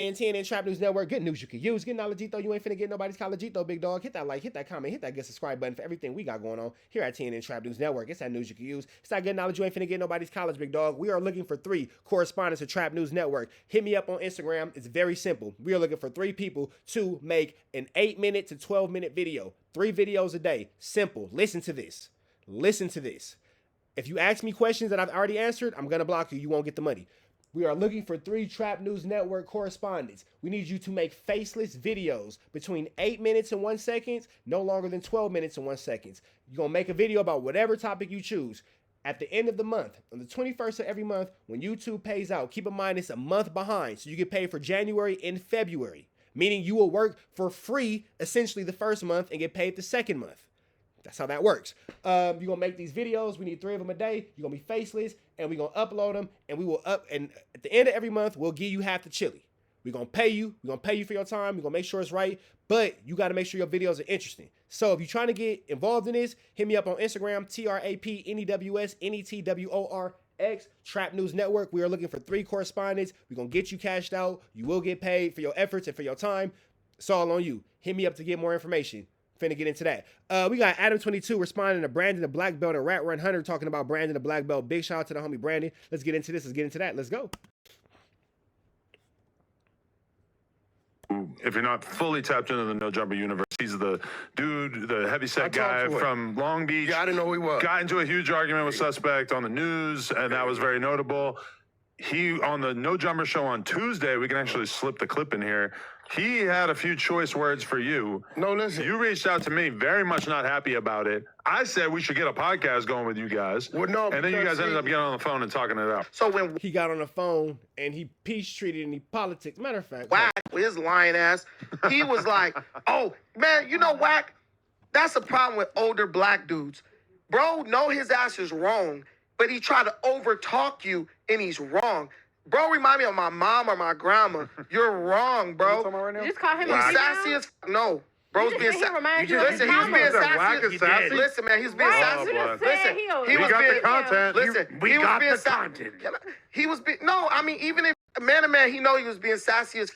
And TNN Trap News Network, good news you can use. Get knowledgeito, you ain't finna get nobody's collegeito, big dog. Hit that like, hit that comment, hit that get subscribe button for everything we got going on here at TNN Trap News Network. It's that news you can use. It's that good knowledge you ain't finna get nobody's college, big dog. We are looking for 3 correspondents of Trap News Network. Hit me up on Instagram. It's very simple. We are looking for 3 people to make an 8-minute to 12-minute video. 3 videos a day. Simple. Listen to this. Listen to this. If you ask me questions that I've already answered, I'm gonna block you. You won't get the money. We are looking for 3 Trap News Network correspondents. We need you to make faceless videos between 8 minutes and 1 second, no longer than 12 minutes and 1 second. You're going to make a video about whatever topic you choose. At the end of the month, on the 21st of every month, when YouTube pays out, keep in mind it's a month behind, so you get paid for January and February, meaning you will work for free essentially the first month and get paid the second month. That's how that works. You're going to make these videos. We need 3 of them a day. You're going to be faceless, and we're going to upload them, and we will and at the end of every month, we'll give you half the chili. We're going to pay you. We're going to pay you for your time. We're going to make sure it's right, but you got to make sure your videos are interesting. So if you're trying to get involved in this, hit me up on Instagram, TRAPNEWSNETWORX, Trap News Network. We are looking for 3 correspondents. We're going to get you cashed out. You will get paid for your efforts and for your time. It's all on you. Hit me up to get more information. Finna get into that. We got Adam22 responding to Brandon the Black Belt and Rat Run Hunter talking about Brandon the Black Belt. Big shout out to the homie Brandon. Let's get into this. Let's get into that. Let's go. If you're not fully tapped into the No Jumper universe, he's the dude, the heavyset guy from Long Beach. Yeah, I didn't know who he was. Got into a huge argument with Suspect on the news, and that was very notable. He, on the No Jumper show on Tuesday, we can actually slip the clip in here. He had a few choice words for you. No, listen. You reached out to me, very much not happy about it. I said we should get a podcast going with you guys. Well, no, and then you guys ended up getting on the phone and talking it out. So when he got on the phone and he peace treated and he politics. Matter of fact, Wack, with his lying ass, he was like, oh, man, you know, Wack, that's a problem with older black dudes. Bro, know his ass is wrong, but he tried to overtalk you and he's wrong. Bro, remind me of my mom or my grandma. You're wrong, bro. You just call him He's sassy as no. Bro's being sassy. Listen, he was being sassy. Listen, man, he was being sassy. Listen, he was being content. Listen, he was being sassy. He was being no. I mean, even if man to man, he know he was being sassy as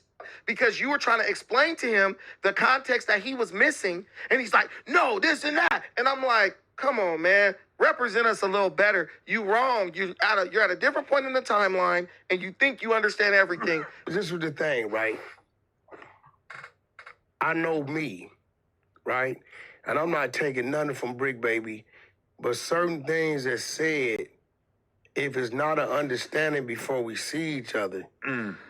because you were trying to explain to him the context that he was missing, and he's like, no, this and that, and I'm like, come on, man. Represent us a little better. You wrong. You're at a different point in the timeline, and you think you understand everything. This was the thing, right? I know me, right? And I'm not taking nothing from Brick Baby, but certain things that said, if it's not an understanding before we see each other,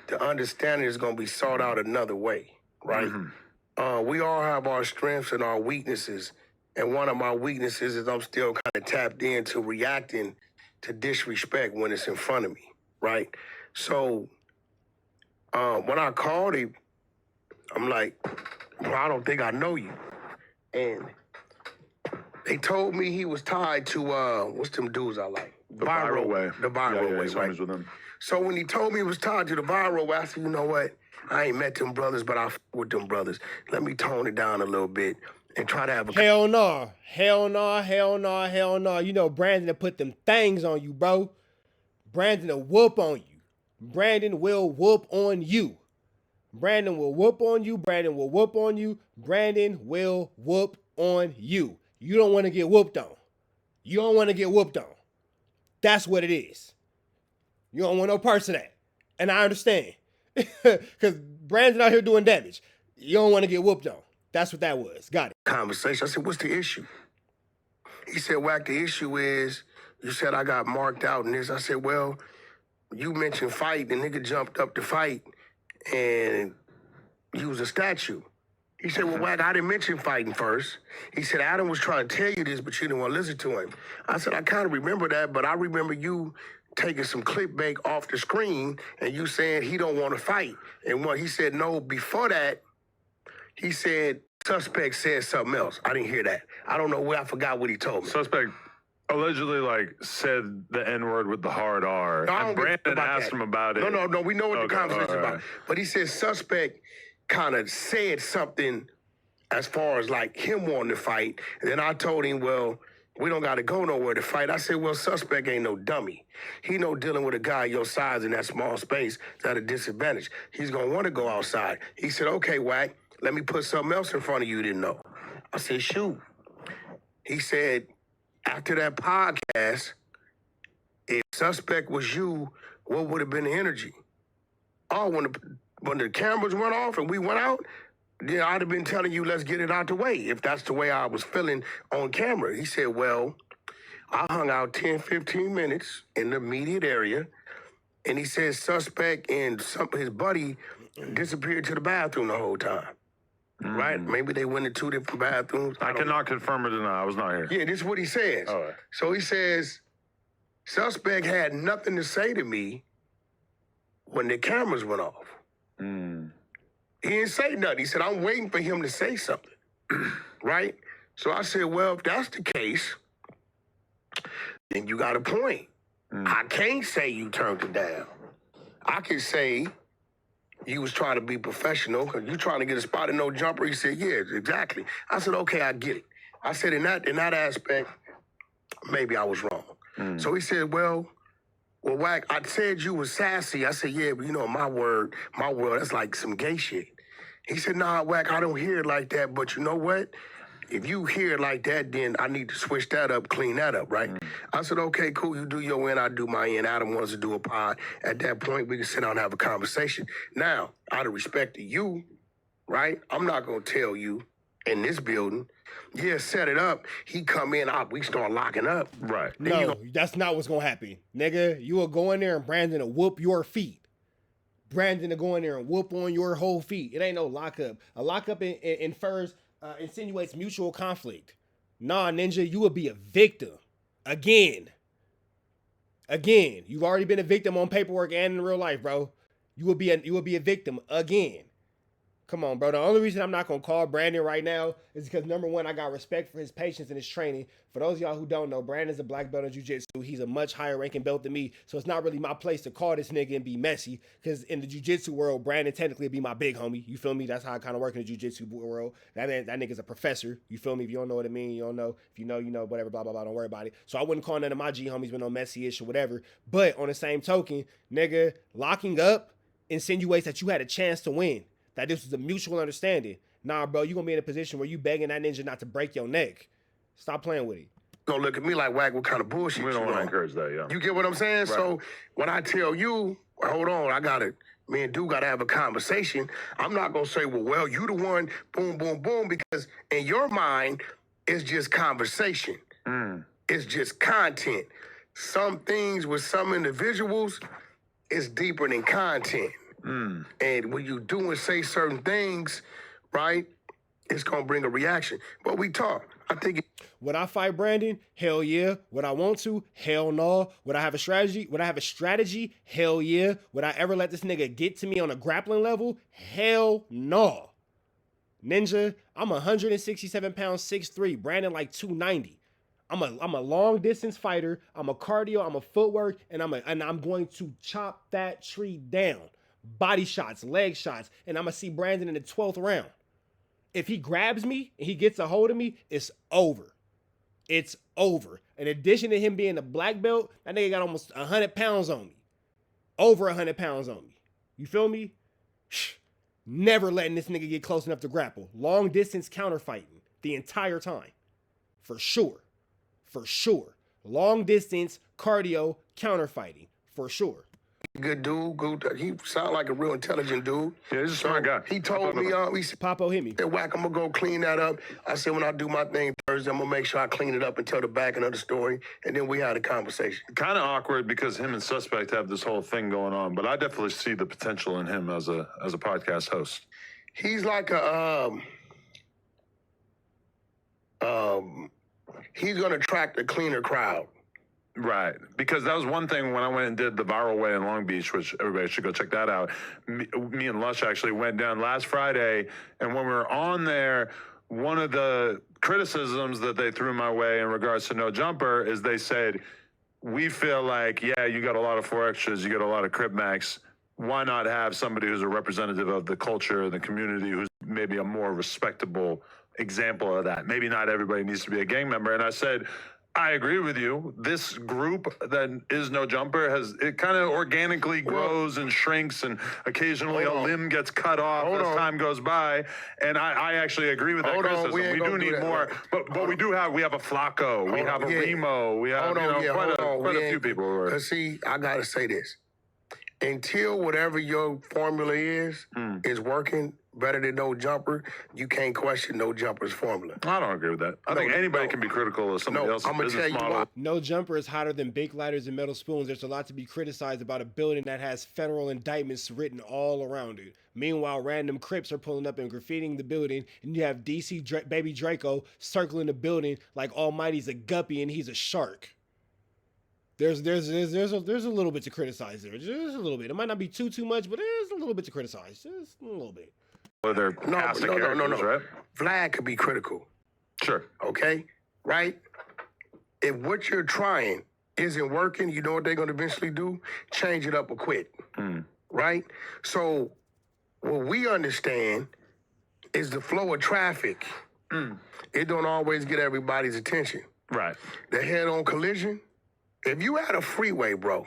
the understanding is going to be sought out another way, right? We all have our strengths and our weaknesses. And one of my weaknesses is I'm still kind of tapped into reacting to disrespect when it's in front of me, right? So when I called him, I'm like, bro, I don't think I know you. And they told me he was tied to, what's them dudes I like? The Viral Way. The Viral Way, right? With him. So when he told me he was tied to the Viral Way, I said, you know what? I ain't met them brothers, but I f with them brothers. Let me tone it down a little bit. And try to have a hell no, hell no, hell no, hell no. You know Brandon will put them things on you, bro. Brandon will whoop on you. Brandon will whoop on you. Brandon will whoop on you. Brandon will whoop on you. Brandon will whoop on you. You don't want to get whooped on. You don't want to get whooped on. That's what it is. You don't want no parts of that. And I understand. Because Brandon out here doing damage. You don't want to get whooped on. That's what that was. Got it. Conversation. I said, what's the issue? He said, Wack, the issue is, you said I got marked out in this. I said, well, you mentioned fight. The nigga jumped up to fight and used a statue. He said, well, Wack, I didn't mention fighting first. He said, Adam was trying to tell you this, but you didn't want to listen to him. I said, I kind of remember that, but I remember you taking some clickbait off the screen and you saying he don't want to fight. And what he said, no, before that, he said, Suspect said something else. I didn't hear that. I don't know where. I forgot what he told me. Suspect allegedly, said the N-word with the hard R. No, and Brandon asked him about it. No. We know what the conversation is about. Right. But he said Suspect kind of said something as far as, him wanting to fight. And then I told him, well, We don't got to go nowhere to fight. I said, well, suspect ain't no dummy. He know dealing with a guy your size in that small space is at a disadvantage. He's going to want to go outside. He said, okay, Wack, let me put something else in front of you didn't know. I said, shoot. He said, after that podcast, if suspect was you, what would have been the energy? Oh, when the cameras went off and we went out, then I'd have been telling you, let's get it out the way, if that's the way I was feeling on camera. He said, well, I hung out 10, 15 minutes in the immediate area, and he said suspect and his buddy disappeared to the bathroom the whole time. Right? Maybe they went in 2 different bathrooms. I cannot confirm or deny. I was not here. Yeah, this is what he says. All right. So he says, suspect had nothing to say to me when the cameras went off. He didn't say nothing. He said, I'm waiting for him to say something. Right? So I said, well, if that's the case, then you got a point. I can't say you turned it down. I can say you was trying to be professional because you trying to get a spot and no jumper. He said, yeah, exactly. I said, okay, I get it. I said, in that aspect, maybe I was wrong. So he said, well, Wack, I said you was sassy. I said, yeah, but you know, my world, that's like some gay shit. He said, nah, Wack, I don't hear it like that, but you know what? If you hear it like that, then I need to switch that up, clean that up, right? I said, okay, cool, you do your end, I do my end. Adam wants to do a pod. At that point, we can sit down and have a conversation. Now, out of respect to you, right, I'm not going to tell you in this building, yeah, set it up. He come in, we start locking up. Right. No, that's not what's going to happen. Nigga, you will go in there and Brandon will whoop your feet. Brandon will go in there and whoop on your whole feet. It ain't no lockup. A lockup infers, insinuates mutual conflict. Nah, Ninja, you will be a victim. Again. You've already been a victim on paperwork and in real life, bro. You will be a victim again. Come on, bro. The only reason I'm not going to call Brandon right now is because, number one, I got respect for his patience and his training. For those of y'all who don't know, Brandon's a black belt in jiu-jitsu. He's a much higher ranking belt than me, so it's not really my place to call this nigga and be messy, because in the jiu-jitsu world, Brandon technically be my big homie. You feel me? That's how I kind of work in the jiu-jitsu world. That nigga's a professor. You feel me? If you don't know what I mean, you don't know. If you know, you know, whatever, blah, blah, blah. Don't worry about it. So I wouldn't call none of my G-homies with no messy-ish or whatever. But on the same token, nigga, locking up insinuates that you had a chance to win. That this was a mutual understanding. Nah, bro, you gonna be in a position where you begging that ninja not to break your neck. Stop playing with it. Gonna look at me like, Wack, what kind of bullshit We don't you want to on? encourage that, yeah. You get what I'm saying? Right. So when I tell you, well, hold on, me and Dude gotta have a conversation. I'm not gonna say, well, you the one, boom, boom, boom, because in your mind, it's just conversation. It's just content. Some things with some individuals, it's deeper than content. And when you do and say certain things, right, it's gonna bring a reaction. But we talk. I think Would I fight Brandon? Hell yeah. Would I want to? Hell no. Would I have a strategy? Hell yeah. Would I ever let this nigga get to me on a grappling level? Hell no. Ninja, I'm 167 pounds, 6'3". Brandon like 290. I'm a long distance fighter. I'm a cardio. I'm a footwork, and I'm going to chop that tree down. Body shots, leg shots, and I'm gonna see Brandon in the 12th round. If he grabs me and he gets a hold of me, it's over. It's over. In addition to him being a black belt, that nigga got almost 100 pounds on me. Over 100 pounds on me. You feel me? Never letting this nigga get close enough to grapple. Long distance counter fighting the entire time. For sure. Long distance cardio counter fighting. For sure. good dude. He sound like a real intelligent dude. Yeah, he's a smart guy. He told me, he said, Papo hit me. Wack, I'm gonna go clean that up. I said, when I do my thing Thursday, I'm gonna make sure I clean it up and tell the back end of the story. And then we had a conversation. Kind of awkward because him and Suspect have this whole thing going on, but I definitely see the potential in him as a podcast host. He's like he's gonna attract a cleaner crowd. Right, because that was one thing when I went and did the viral way in Long Beach, which everybody should go check that out. Me and Lush actually went down last Friday, and when we were on there, one of the criticisms that they threw my way in regards to No Jumper is they said, we feel like, yeah, you got a lot of 4Xs, you got a lot of Crip Max. Why not have somebody who's a representative of the culture, the community, who's maybe a more respectable example of that? Maybe not everybody needs to be a gang member. And I said, I agree with you. This group that is No Jumper it kind of organically grows and shrinks, and occasionally a limb gets cut off as time goes by. And I actually agree with that criticism. We do need more, but we have a Flacco, we have a Remo, we have quite a few people. See, I gotta say this: until whatever your formula is working better than No Jumper, you can't question No Jumper's formula. I don't agree with that. I think anybody can be critical of somebody else's business model. No Jumper is hotter than baked lighters and metal spoons. There's a lot to be criticized about a building that has federal indictments written all around it. Meanwhile, random Crips are pulling up and graffitiing the building, and you have DC Baby Draco circling the building like Almighty's a guppy and he's a shark. There's a little bit to criticize there. Just a little bit. It might not be too much, but there's a little bit to criticize. Just a little bit. They're casting characters, right? Vlad could be critical. Sure. Okay? Right? If what you're trying isn't working, you know what they're going to eventually do? Change it up or quit. Right? So what we understand is the flow of traffic. It don't always get everybody's attention. Right. The head-on collision, if you had a freeway, bro,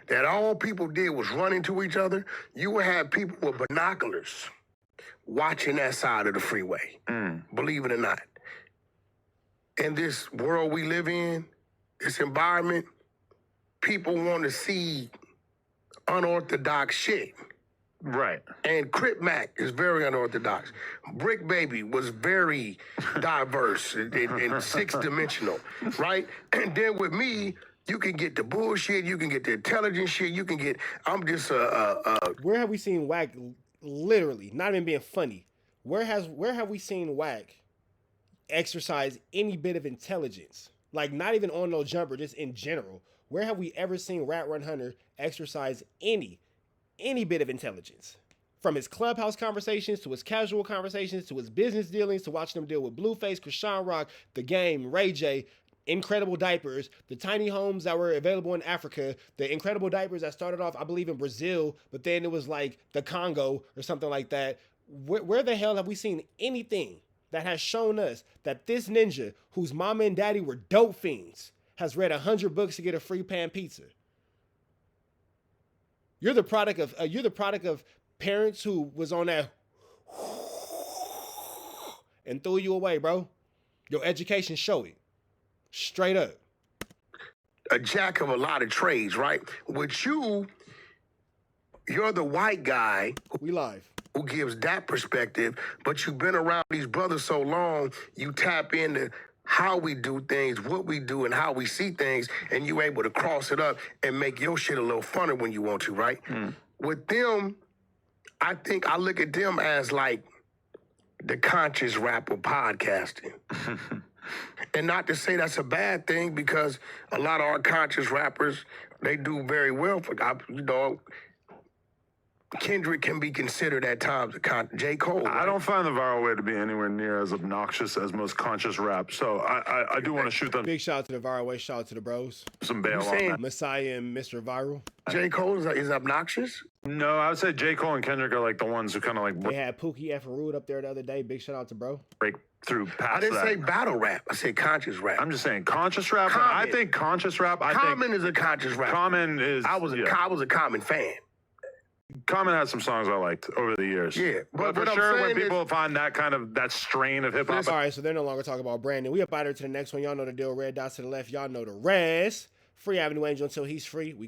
that all people did was run into each other, you would have people with binoculars watching that side of the freeway, believe it or not. In this world we live in, this environment, people want to see unorthodox shit. Right. And Crip Mac is very unorthodox. Brick Baby was very diverse and six-dimensional, right? And then with me, you can get the bullshit, you can get the intelligent shit, you can get, I'm just Where have we seen Wack, literally, not even being funny, where have we seen Wack exercise any bit of intelligence? Like, not even on No Jumper, just in general. Where have we ever seen Rat Run Hunter exercise any bit of intelligence? From his clubhouse conversations, to his casual conversations, to his business dealings, to watching him deal with Blueface, Krishan Rock, The Game, Ray J, Incredible Diapers, the tiny homes that were available in Africa, the Incredible Diapers that started off, I believe, in Brazil, but then it was like the Congo or something like that. Where the hell have we seen anything that has shown us that this ninja, whose mama and daddy were dope fiends, has read 100 books to get a free pan pizza? You're the product of parents who was on that and threw you away, bro. Your education show it. Straight up. A jack of a lot of trades, right? With you're the white guy. We live. Who gives that perspective, but you've been around these brothers so long, you tap into how we do things, what we do, and how we see things, and you able to cross it up and make your shit a little funner when you want to, right? With them, I think I look at them as like the conscious rapper podcasting. And not to say that's a bad thing, because a lot of our conscious rappers, they do very well for, Kendrick can be considered at times J. Cole. Right? I don't find the viral way to be anywhere near as obnoxious as most conscious rap. So I do want to shoot them. Big shout out to the viral way. Shout out to the bros. Some bail on that. Messiah and Mr. Viral. J. Cole is obnoxious? No, I would say J. Cole and Kendrick are like the ones who kind of like they had Pookie F. Rude up there the other day. Big shout out to bro. Break through past I didn't that. say battle rap. I said conscious rap. I'm just saying conscious rap. I think conscious rap. Common is a conscious rap. Common is. I was a Common fan. Common has some songs I liked over the years. Yeah, but for sure, when people find that strain of hip hop. All right, so they're no longer talking about Brandon. We up out here to the next one. Y'all know the deal. Red dots to the left. Y'all know the rest. Free Avenue Angel until he's free. We